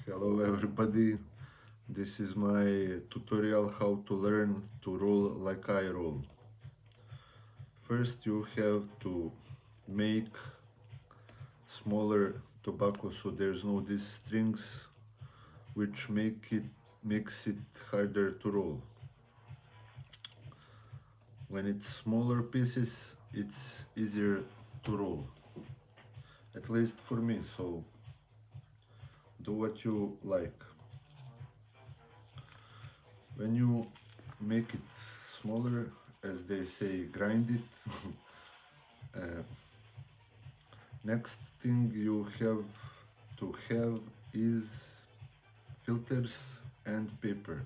Hello everybody, this is my tutorial how to learn to roll like I roll. First you have to make smaller tobacco so there's no these strings which makes it harder to roll. When it's smaller pieces it's easier to roll, at least for me, so do what you like. When you make it smaller, as they say, grind it. uh, Next thing you have to have is filters and paper.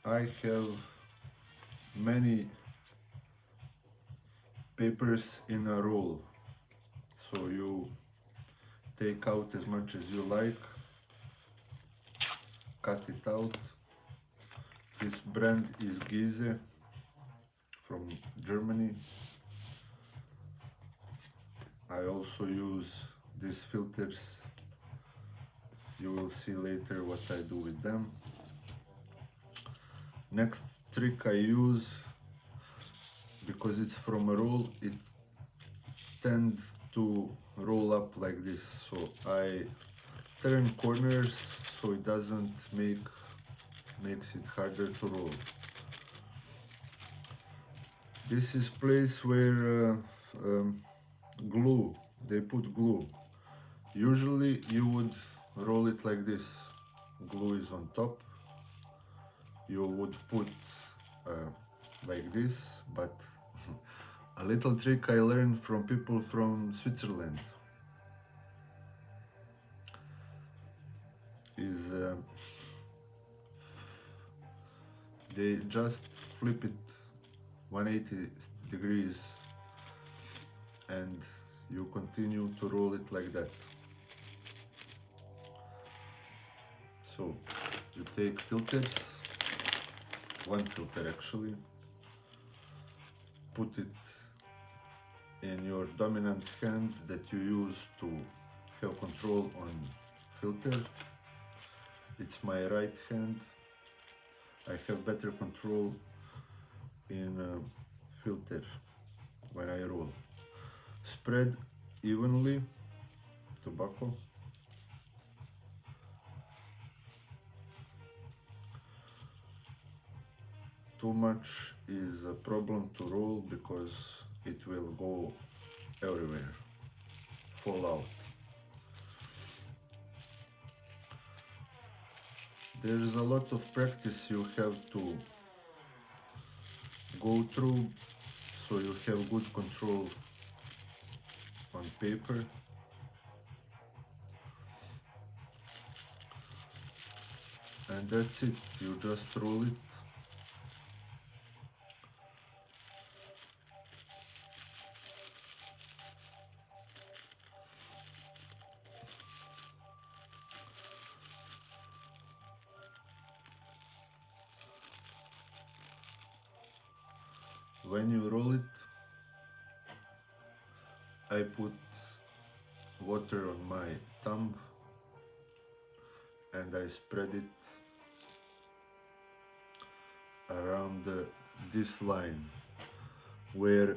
I have many papers in a roll, so you take out as much as you like, cut it out. This brand is Giese from Germany. I also use these filters. You will see later what I do with them. Next trick I use, because it's from a roll, it tends to roll up like this, so I turn corners so it doesn't makes it harder to roll. This is place where glue, they put glue. Usually you would roll it like this, glue is on top. You would put like this, but a little trick I learned from people from Switzerland is they just flip it 180 degrees and you continue to roll it like that. So you take filters, one filter actually, put it in your dominant hand that you use to have control on filter. It's my right hand. I have better control in filter when I roll. Spread evenly tobacco. Too much is a problem to roll because it will go everywhere, fall out. There's a lot of practice you have to go through so you have good control on paper. And that's it, you just roll it. When you roll it, I put water on my thumb and I spread it around this line where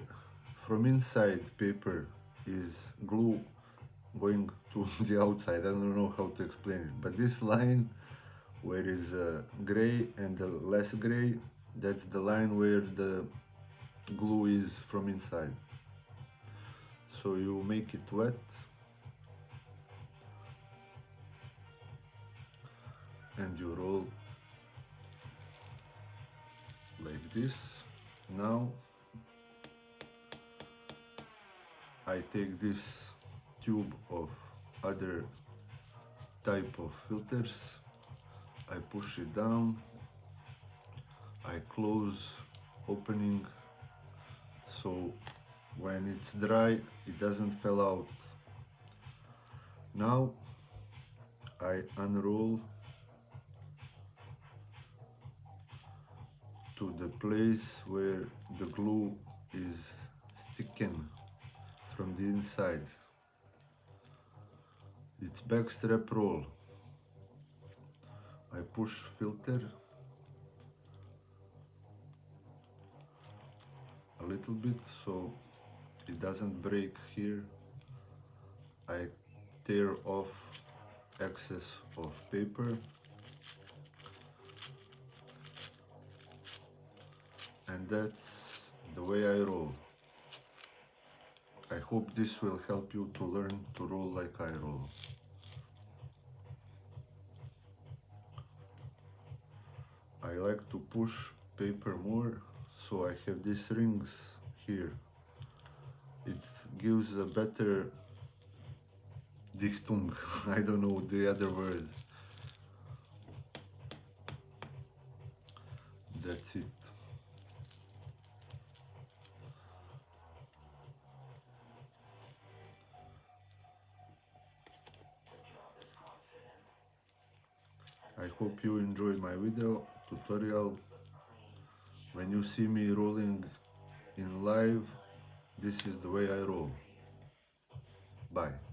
from inside paper is glue going to the outside. I don't know how to explain it, but this line where is gray and less gray, that's the line where the glue is from inside. So you make it wet and you roll like this. Now I take this tube of other type of filters, I push it down, I close opening so when it's dry it doesn't fall out. Now I unroll to the place where the glue is sticking from the inside. It's backstrap roll. I push filter a little bit so it doesn't break here. I tear off excess of paper, and that's the way I roll. I hope this will help you to learn to roll like I roll. I like to push paper more, so I have these rings here. It gives a better Dichtung, I don't know the other word. That's it. I hope you enjoyed my video tutorial. When you see me rolling in live, this is the way I roll. Bye.